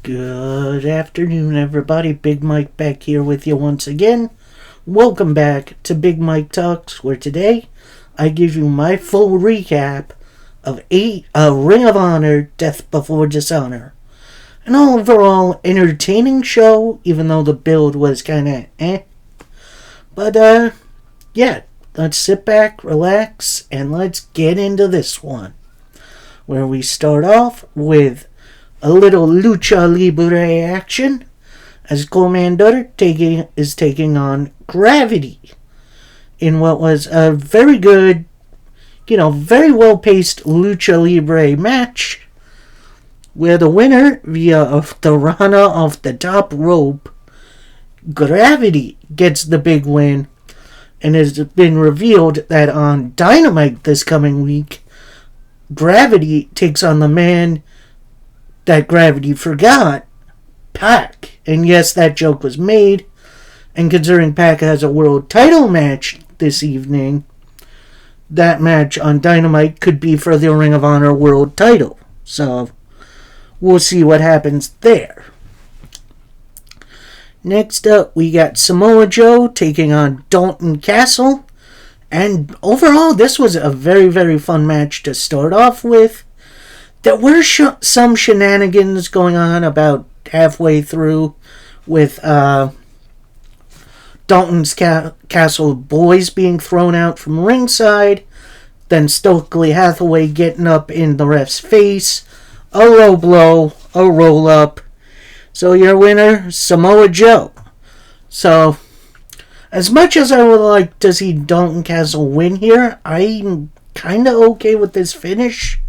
Good afternoon, everybody. Big Mike back here with you once again. Welcome back to Big Mike Talks, where today I give you my full recap of a Ring of Honor Death Before Dishonor. An overall entertaining show, even though the build was kind of But, yeah, let's sit back, relax, and let's get into this one. Where we start off with a little lucha libre action as Commander is taking on Gravity in what was a very good, very well-paced lucha libre match where the winner via the Rana off the top rope, Gravity, gets the big win, and it has been revealed that on Dynamite this coming week, Gravity takes on the man that Gravity forgot, Pac. And yes, that joke was made. And considering Pac has a world title match this evening, that match on Dynamite could be for the Ring of Honor world title. So, we'll see what happens there. Next up, we got Samoa Joe taking on Dalton Castle. And overall, this was a very, very fun match to start off with. There were some shenanigans going on about halfway through with Dalton's Castle boys being thrown out from ringside, then Stokely Hathaway getting up in the ref's face, a low blow, a roll up. So your winner, Samoa Joe. So, as much as I would like to see Dalton Castle win here, I'm kind of okay with this finish.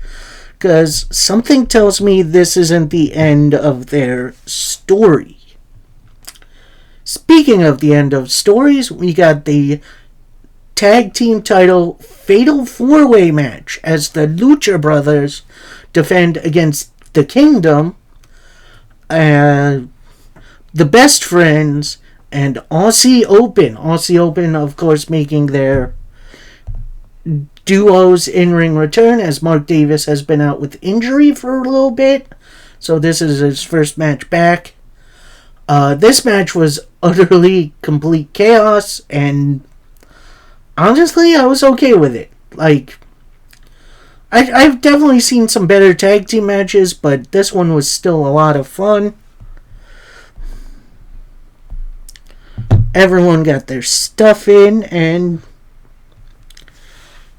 Because something tells me this isn't the end of their story. Speaking of the end of stories, we got the tag team title Fatal 4-Way match as the Lucha Brothers defend against the Kingdom, the Best Friends, and Aussie Open. Aussie Open, of course, making their duo's in-ring return as Mark Davis has been out with injury for a little bit. So this is his first match back. This match was utterly complete chaos, and honestly, I was okay with it. I've definitely seen some better tag team matches, but this one was still a lot of fun. Everyone got their stuff in, and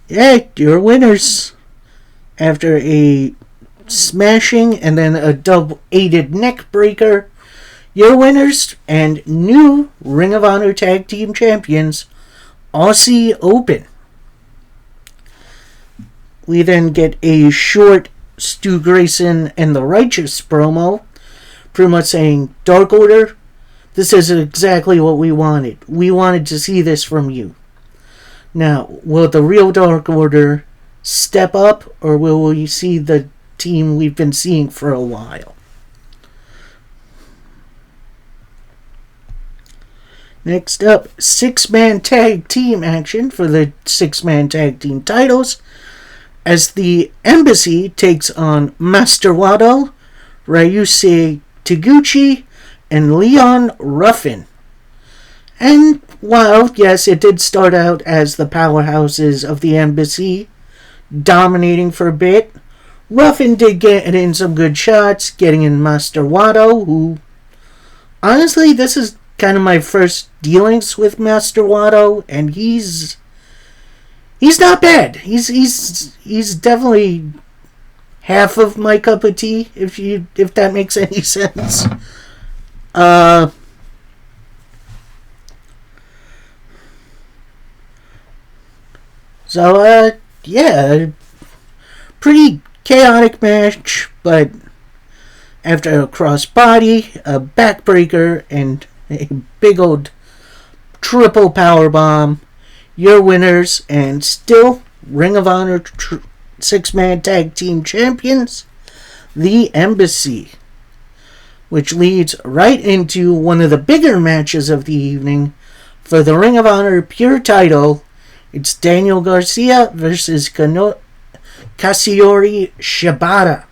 yeah, you're winners. After a smashing and then a double-aided neck breaker, you're winners and new Ring of Honor Tag Team Champions, Aussie Open. We then get a short Stu Grayson and the Righteous promo, pretty much saying, Dark Order, this is exactly what we wanted. We wanted to see this from you. Now, will the real Dark Order step up, or will we see the team we've been seeing for a while? Next up, 6-man tag team action for the 6-man tag team titles, as the Embassy takes on Master Wato, Ryusuke Taguchi, and Leon Ruffin. And while, yes, it did start out as the powerhouses of the Embassy dominating for a bit, Ruffin did get in some good shots, getting in Master Wato, who, honestly, this is kind of my first dealings with Master Wato, and he's not bad. He's definitely half of my cup of tea, if that makes any sense. So, yeah, pretty chaotic match, but after a crossbody, a backbreaker, and a big old triple powerbomb, you're winners and still Ring of Honor 6-man tag team champions, the Embassy. Which leads right into one of the bigger matches of the evening for the Ring of Honor Pure title. It's Daniel Garcia versus Katsuyori Shibata.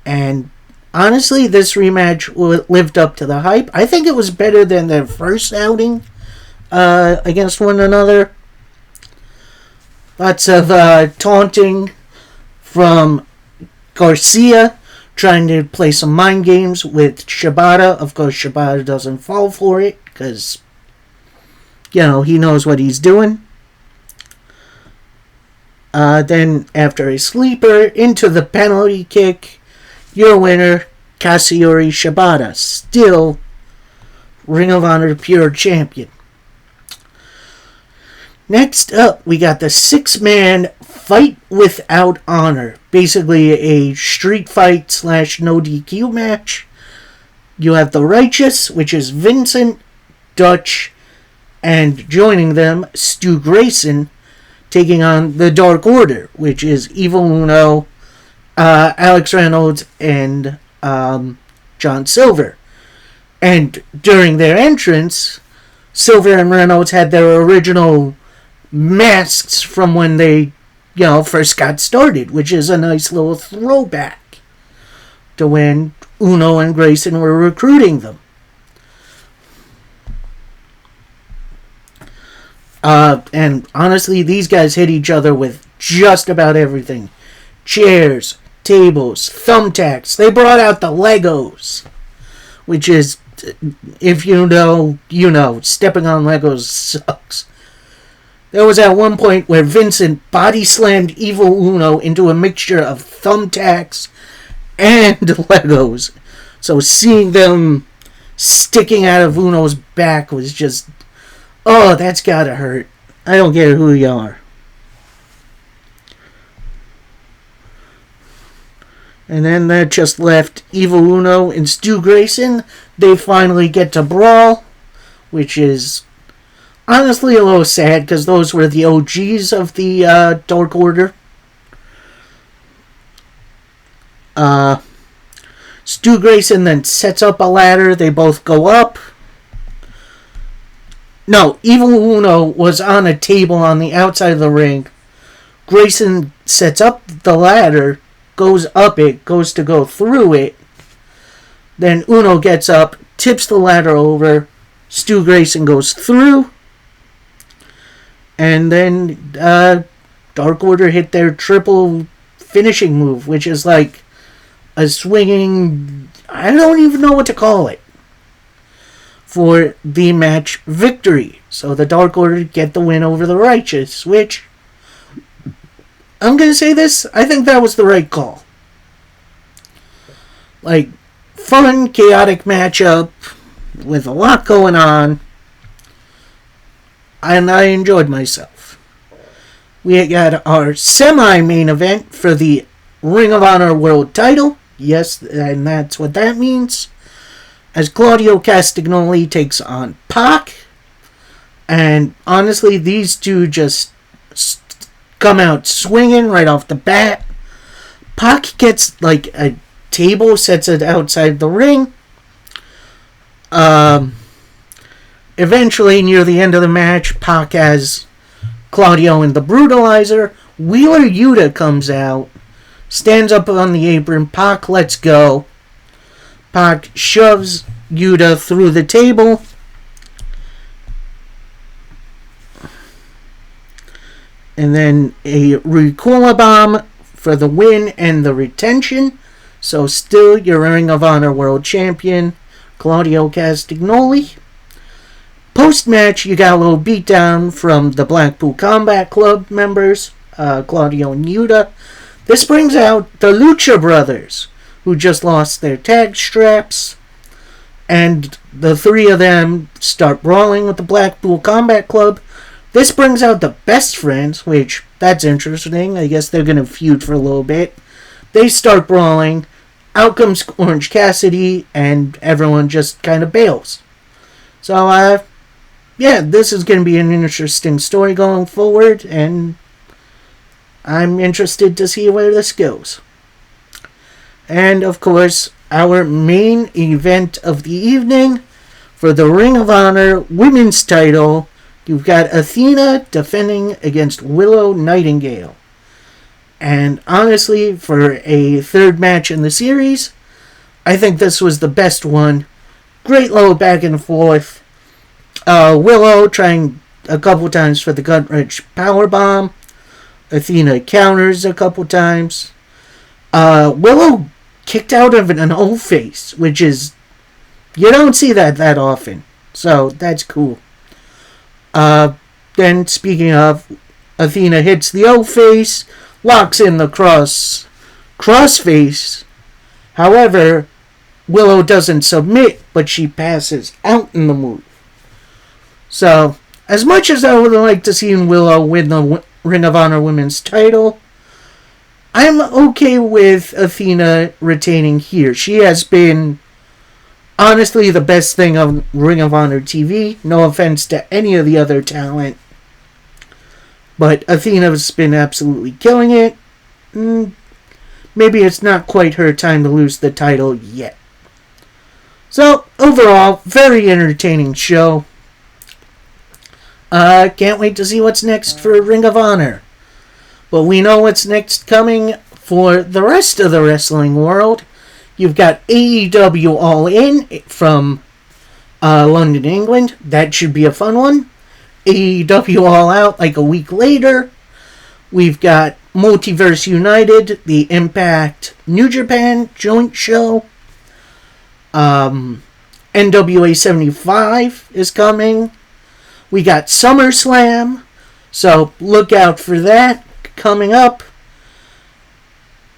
And Honestly, this rematch lived up to the hype. I think it was better than their first outing against one another. Lots of taunting from Garcia, trying to play some mind games with Shibata. Of course, Shibata doesn't fall for it because, he knows what he's doing. Then, after a sleeper, into the penalty kick, your winner, Katsuyori Shibata, still Ring of Honor Pure Champion. Next up, we got the 6-man Fight Without Honor. Basically a street fight / no DQ match. You have the Righteous, which is Vincent, Dutch, and joining them, Stu Grayson, taking on the Dark Order, which is Evil Uno, Alex Reynolds, and John Silver. And during their entrance, Silver and Reynolds had their original masks from when they, first got started, which is a nice little throwback to when Uno and Grayson were recruiting them. And honestly, these guys hit each other with just about everything. Chairs, tables, thumbtacks. They brought out the Legos, which is, if you know, stepping on Legos sucks. There was at one point where Vincent body slammed Evil Uno into a mixture of thumbtacks and Legos. So seeing them sticking out of Uno's back was just, oh, that's gotta hurt. I don't care who you are. And then that just left Evil Uno and Stu Grayson. They finally get to brawl, which is honestly a little sad because those were the OGs of the Dark Order. Stu Grayson then sets up a ladder. They both go up. No, Evil Uno was on a table on the outside of the ring. Grayson sets up the ladder, goes up it, goes to go through it. Then Uno gets up, tips the ladder over. Stu Grayson goes through. And then Dark Order hit their triple finishing move, which is like a swinging, I don't even know what to call it, for the match victory. So the Dark Order get the win over the Righteous, which, I'm going to say this, I think that was the right call. Like, fun, chaotic matchup with a lot going on. And I enjoyed myself. We got our semi-main event for the Ring of Honor World title. Yes, and that's what that means. As Claudio Castagnoli takes on Pac. And honestly, these two just come out swinging right off the bat. Pac gets like a table, sets it outside the ring. Eventually, near the end of the match, Pac has Claudio in the Brutalizer. Wheeler Yuta comes out, stands up on the apron. Pac lets go. Pac shoves Yuta through the table. And then a Ricola Bomb for the win and the retention. So still your Ring of Honor World Champion, Claudio Castagnoli. Post-match, you got a little beatdown from the Blackpool Combat Club members, Claudio and Yuta. This brings out the Lucha Brothers, who just lost their tag straps. And the three of them start brawling with the Blackpool Combat Club. This brings out the Best Friends, which, that's interesting. I guess they're going to feud for a little bit. They start brawling. Out comes Orange Cassidy, and everyone just kind of bails. So, yeah, this is going to be an interesting story going forward, and I'm interested to see where this goes. And, of course, our main event of the evening for the Ring of Honor Women's title, you've got Athena defending against Willow Nightingale. And honestly, for a third match in the series, I think this was the best one. Great little back and forth. Willow trying a couple times for the gut-wrench powerbomb. Athena counters a couple times. Willow kicked out of an O-face, which is... You don't see that often. So, that's cool. Then, speaking of, Athena hits the O-face, locks in the crossface. However, Willow doesn't submit, but she passes out in the move. So, as much as I would like to see Willow win the Ring of Honor Women's title, I'm okay with Athena retaining here. She has been, honestly, the best thing on Ring of Honor TV. No offense to any of the other talent. But Athena's been absolutely killing it. Maybe it's not quite her time to lose the title yet. So, overall, very entertaining show. Can't wait to see what's next for Ring of Honor. But we know what's next coming for the rest of the wrestling world. You've got AEW All In from London, England. That should be a fun one. AEW All Out like a week later. We've got Multiverse United, the Impact New Japan joint show. NWA 75 is coming. We got SummerSlam, so look out for that coming up.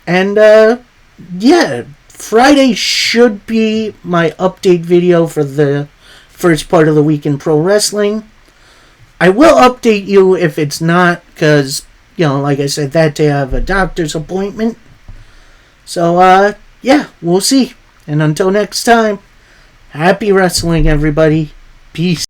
And yeah, Friday should be my update video for the first part of the week in pro wrestling. I will update you if it's not, because, like I said, that day I have a doctor's appointment. So, yeah, we'll see. And until next time, happy wrestling, everybody. Peace.